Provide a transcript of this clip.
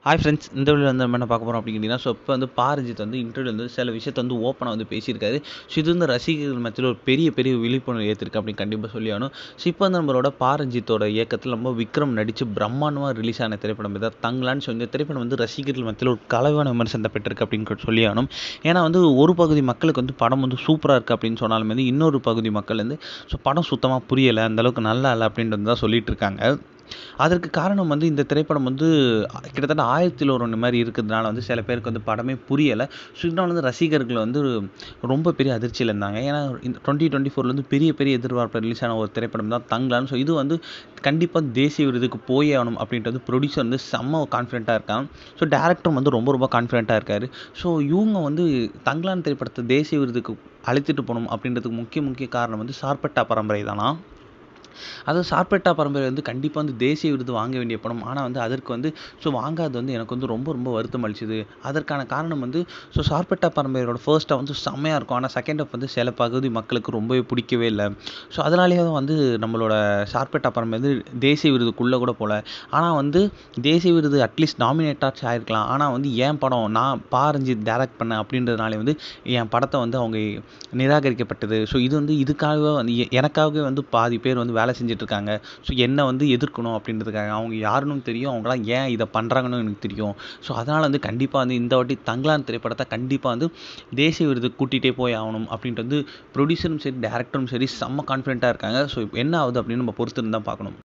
Hi friends, இந்த வீடியோவில் வந்து நம்ம என்ன பார்க்க போகிறோம் அப்படிங்கிட்டீங்கன்னா, இப்போ வந்து பாரஞ்சித் வந்து இன்டர்வியூ வந்து சில விஷயத்தை வந்து ஓப்பனாக வந்து பேசியிருக்காரு. ஸோ இது வந்து ரசிகர்கள் மத்தியில் ஒரு பெரிய பெரிய விழிப்புணர்வு ஏற்றிருக்கு அப்படின்னு கண்டிப்பாக சொல்லி ஆகணும். ஸோ இப்போ வந்து நம்மளோட பாரஞ்சித்தோட இயக்கத்தில் நம்ம விக்ரம் நடித்து பிரம்மாண்டமாக ரிலீஸ் ஆன திரைப்படம் தான் தங்கலான்னு. ஸோ இந்த திரைப்படம் வந்து ரசிகர்கள் மத்தியில் ஒரு கலவையான விமர்சனத்தை பெற்றிருக்கு அப்படின்னு சொல்லி ஆகணும். ஏன்னா வந்து ஒரு பகுதி மக்களுக்கு வந்து படம் வந்து சூப்பராக இருக்குது அப்படின்னு சொன்னாலும் வந்து இன்னொரு பகுதி மக்கள் வந்து படம் சுத்தமாக புரியலை, அந்தளவுக்கு நல்லா இல்லை அப்படின்றது தான் சொல்லிட்டு இருக்காங்க. அதற்கு காரணம் வந்து இந்த திரைப்படம் வந்து கிட்டத்தட்ட 1001 மாதிரி இருக்கிறதுனால வந்து சில பேருக்கு வந்து படமே புரியலை. ஸோ இதனால வந்து ரசிகர்கள் வந்து ரொம்ப பெரிய அதிர்ச்சியில் இருந்தாங்க. ஏன்னா இந்த 2024 வந்து பெரிய பெரிய எதிர்பார்ப்பு ரிலீஸ் ஆன ஒரு திரைப்படம் தான் தங்கலான். ஸோ இது வந்து கண்டிப்பாக தேசிய விருதுக்கு போயே ஆகணும் அப்படின்றது ப்ரொடியூசர் வந்து செம்ம கான்ஃபிடென்ட்டாக இருக்காங்க. ஸோ டேரக்டரும் வந்து ரொம்ப ரொம்ப கான்ஃபிடென்ட்டாக இருக்கார். ஸோ இவங்க வந்து தங்கலான் திரைப்படத்தை தேசிய விருதுக்கு அழைத்துட்டு போகணும் அப்படின்றதுக்கு முக்கிய காரணம் வந்து சார்பட்டா பரம்பரை தானா. அதாவது சார்பட்டா பரம்பரை வந்து கண்டிப்பாக வந்து தேசிய விருது வாங்க வேண்டிய படம். ஆனால் வந்து அதற்கு வந்து வாங்காதது வந்து எனக்கு வந்து ரொம்ப ரொம்ப வருத்தம் அளிச்சுது. அதற்கான காரணம் வந்து சார்பட்டா பரம்பரையோட ஃபர்ஸ்ட் ஹாஃப் வந்து செம்மையாக இருக்கும். ஆனால் செகண்ட் ஹாஃப் வந்து சில பகுதி மக்களுக்கு ரொம்பவே பிடிக்கவே இல்லை. ஸோ அதனாலேயே வந்து நம்மளோட சார்பட்டா பரம்பரை வந்து தேசிய விருதுக்குள்ளே கூட போகல. ஆனால் வந்து தேசிய விருது அட்லீஸ்ட் நாமினேட்டாச்சும் ஆயிருக்கலாம். ஆனால் வந்து என் படம் நான் பாரஞ்சித் டைரக்ட் பண்ணேன் அப்படின்றதுனாலே வந்து என் படத்தை வந்து அவங்க நிராகரிக்கப்பட்டது. ஸோ இது வந்து இதுக்காகவே வந்து எனக்காகவே வந்து பாதி பேர் வந்து வேலை செஞ்சுட்ருக்காங்க. ஸோ என்னை வந்து எதிர்க்கணும் அப்படின்றதுக்காக. அவங்க யாருன்னு தெரியும், அவங்களாம் ஏன் இதை பண்ணுறாங்கன்னு எனக்கு தெரியும். ஸோ அதனால் வந்து கண்டிப்பாக வந்து இந்த வாட்டி தங்கலான் திரைப்படத்தை கண்டிப்பாக வந்து தேசிய விருதுக்கு கூட்டிகிட்டே போய் ஆகணும் அப்படின்ட்டு வந்து ப்ரொடியூசரும் சரி டேரக்டரும் சரி செம்ம கான்ஃபிடென்ட்டாக இருக்காங்க. ஸோ என்ன ஆகுது அப்படின்னு நம்ம பொறுத்து தான் பார்க்கணும்.